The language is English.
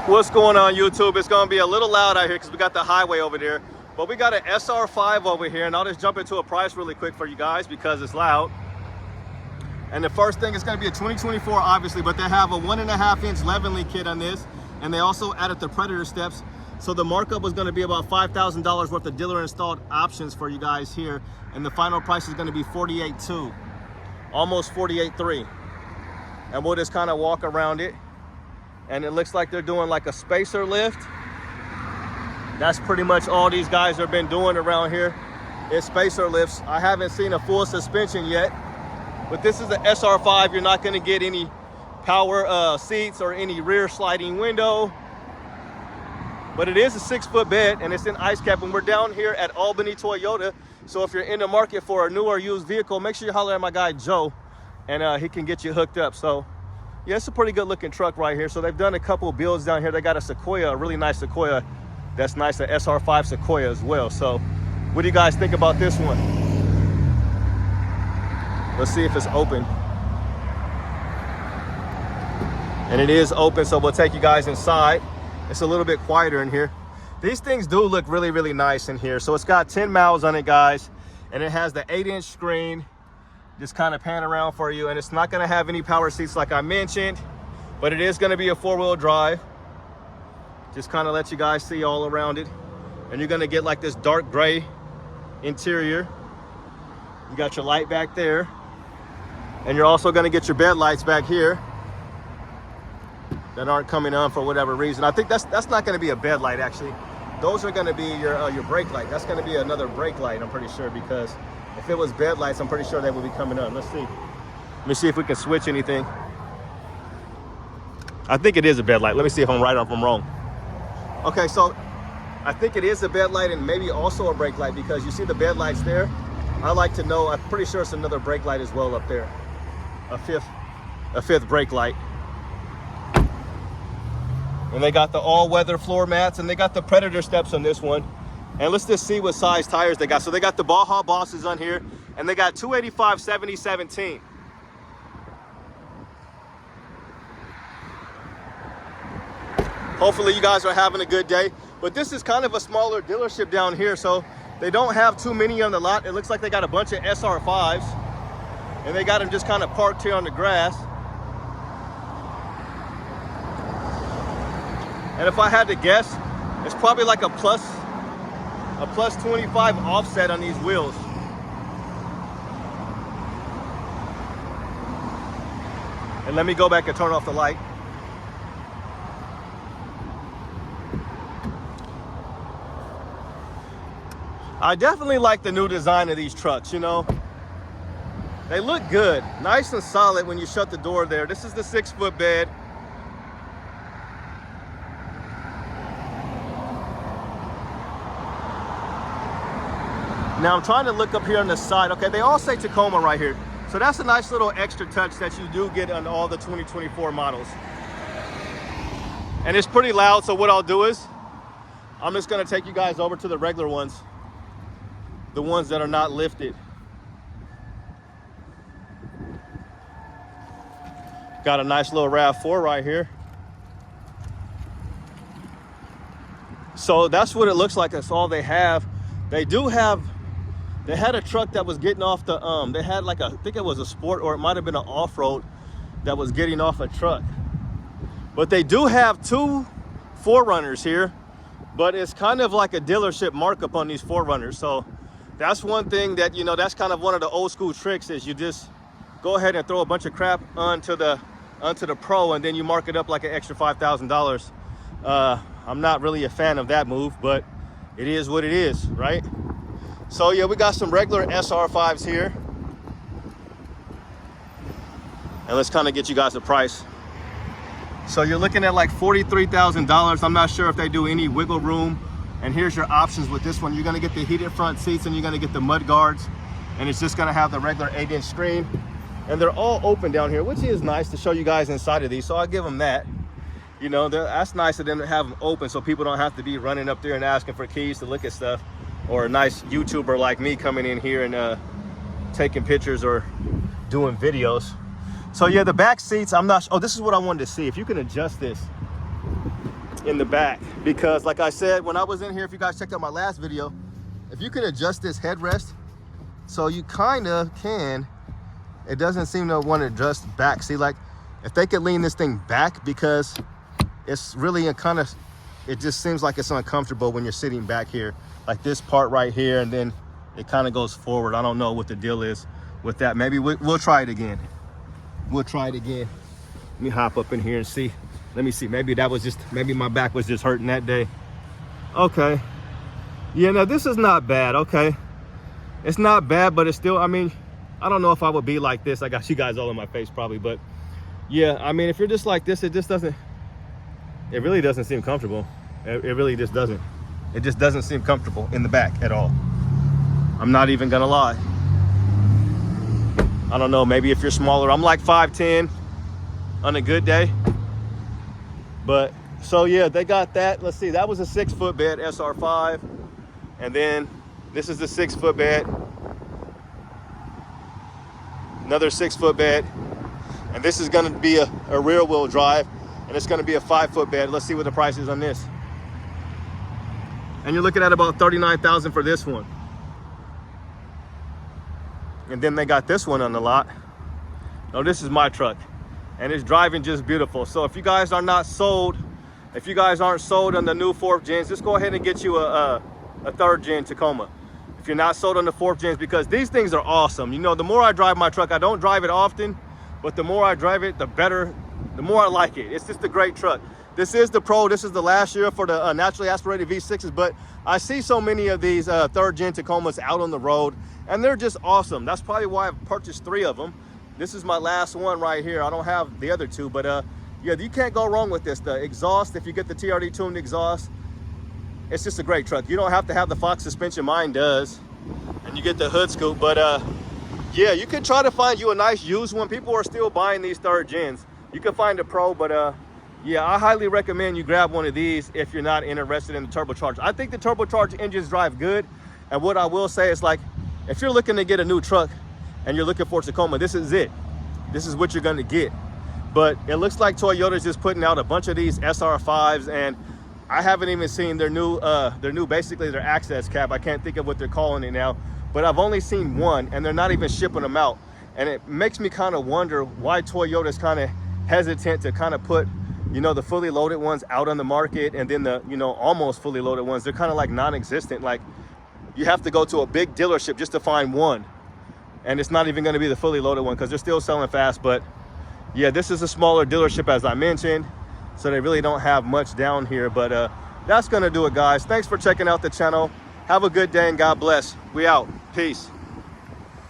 What's going on, YouTube? It's gonna be a little loud out here because we got the highway over there, but we got an SR5 over here, and I'll just jump into a price really quick for you guys because it's loud. And the first thing is gonna be a 2024, obviously, but they have a 1.5-inch Levenly kit on this, and they also added the Predator steps. So the markup was gonna be about $5,000 worth of dealer installed options for you guys here, and the final price is gonna be $48,200, almost $48,300. And we'll just kind of walk around it. And it looks like they're doing like a spacer lift. That's pretty much all these guys have been doing around here is spacer lifts. I haven't seen a full suspension yet, but this is the SR5. You're not gonna get any power seats or any rear sliding window, but it is a 6-foot bed and it's in ice cap, and we're down here at Albany Toyota. So if you're in the market for a new or used vehicle, make sure you holler at my guy Joe, and he can get you hooked up. So yeah, it's a pretty good looking truck right here. So they've done a couple of builds down here. They got a Sequoia, a really nice Sequoia. That's nice, an SR5 Sequoia as well. So what do you guys think about this one? Let's see if it's open. And it is open, so we'll take you guys inside. It's a little bit quieter in here. These things do look really, really nice in here. So it's got 10 miles on it, guys. And it has the 8-inch screen. Just kind of pan around for you, and it's not going to have any power seats like I mentioned, but it is going to be a 4-wheel drive. Just kind of let you guys see all around it, and you're going to get like this dark gray interior. You got your light back there, and you're also going to get your bed lights back here that aren't coming on for whatever reason. I think that's not going to be a bed light, actually. Those are going to be your brake light. That's going to be another brake light, I'm pretty sure, because if it was bed lights, I'm pretty sure they would be coming on. Let's see. Let me see if we can switch anything. I think it is a bed light. Let me see if I'm right or if I'm wrong. Okay, so I think it is a bed light and maybe also a brake light, because you see the bed lights there. I like to know, I'm pretty sure it's another brake light as well up there. A fifth brake light. And they got the all-weather floor mats, and they got the Predator steps on this one. And let's just see what size tires they got. So they got the Baja Bosses on here, and they got 285 70/17. Hopefully you guys are having a good day. But this is kind of a smaller dealership down here, so they don't have too many on the lot. It looks like they got a bunch of SR5s, and they got them just kind of parked here on the grass. And if I had to guess, it's probably like a plus 25 offset on these wheels. And let me go back and turn off the light. I definitely like the new design of these trucks, you know. They look good, nice and solid when you shut the door there. This is the 6-foot bed. Now I'm trying to look up here on the side. Okay, they all say Tacoma right here. So that's a nice little extra touch that you do get on all the 2024 models. And it's pretty loud, so what I'll do is, I'm just gonna take you guys over to the regular ones. The ones that are not lifted. Got a nice little RAV4 right here. So that's what it looks like, that's all they have. They had a truck that was getting off the, they had like I think it was a sport, or it might've been an off-road that was getting off a truck. But they do have 2 4Runners here, but it's kind of like a dealership markup on these 4Runners. So that's one thing that, you know, that's kind of one of the old school tricks, is you just go ahead and throw a bunch of crap onto the Pro, and then you mark it up like an extra $5,000. I'm not really a fan of that move, but it is what it is, right? So yeah, we got some regular SR5s here. And let's kind of get you guys a price. So you're looking at like $43,000. I'm not sure if they do any wiggle room. And here's your options with this one. You're gonna get the heated front seats, and you're gonna get the mud guards. And it's just gonna have the regular 8-inch screen. And they're all open down here, which is nice to show you guys inside of these. So I'll give them that. You know, that's nice of them to have them open, so people don't have to be running up there and asking for keys to look at stuff. Or a nice YouTuber like me coming in here and taking pictures or doing videos. So yeah, the back seats, I'm not, oh, this is what I wanted to see. If you can adjust this. in the back, because like I said, when I was in here, if you guys checked out my last video, if you can adjust this headrest, so you kind of can, it doesn't seem to want to adjust back. See, like if they could lean this thing back, because it's really a kind of, it just seems like it's uncomfortable when you're sitting back here, like this part right here, and then it kind of goes forward. I don't know what the deal is with that. Maybe we'll try it again. We'll try it again. Let me hop up in here and see. Let me see, maybe that was just, maybe my back was just hurting that day. Okay. Yeah, no, this is not bad, okay. It's not bad, but it's still, I mean, I don't know if I would be like this. I got you guys all in my face probably, but yeah, I mean, if you're just like this, it just doesn't, it really doesn't seem comfortable. It really just doesn't. It just doesn't seem comfortable in the back at all. I'm not even gonna lie. I don't know, maybe if you're smaller, I'm like 5'10" on a good day. But so yeah, they got that. Let's see, that was a 6-foot bed SR5, and then this is the 6-foot bed, another 6-foot bed, and this is going to be a rear wheel drive, and it's going to be a 5-foot bed. Let's see what the price is on this. And you're looking at about $39,000 for this one. And then they got this one on the lot. Oh, this is my truck, and it's driving just beautiful. So if you guys are not sold, if you guys aren't sold on the new 4th gens, just go ahead and get you a 3rd gen Tacoma. If you're not sold on the 4th gens, because these things are awesome. You know, the more I drive my truck, I don't drive it often, but the more I drive it, the better, the more I like it. It's just a great truck. This is the Pro. This is the last year for the naturally aspirated V6s, but I see so many of these 3rd gen Tacomas out on the road, and they're just awesome. That's probably why I've purchased 3 of them. This is my last one right here. I don't have the other 2, but yeah, you can't go wrong with this. The exhaust, if you get the TRD tuned exhaust, it's just a great truck. You don't have to have the Fox suspension, mine does, and you get the hood scoop. But yeah, you could try to find you a nice used one. People are still buying these 3rd gens. You can find a Pro, but yeah, I highly recommend you grab one of these if you're not interested in the turbocharged. I think the turbocharged engines drive good, and what I will say is, like, if you're looking to get a new truck and you're looking for a Tacoma, this is it. This is what you're gonna get. But it looks like Toyota's just putting out a bunch of these SR5s, and I haven't even seen their new basically their access cab. I can't think of what they're calling it now, but I've only seen one, and they're not even shipping them out. And it makes me kind of wonder why Toyota's kind of hesitant to kind of put, you know, the fully loaded ones out on the market, and then the, you know, almost fully loaded ones, they're kind of like non-existent. Like, you have to go to a big dealership just to find one, and it's not even going to be the fully loaded one because they're still selling fast. But yeah, this is a smaller dealership, as I mentioned, so they really don't have much down here. But that's gonna do it, guys. Thanks for checking out the channel. Have a good day and God bless. We out. Peace.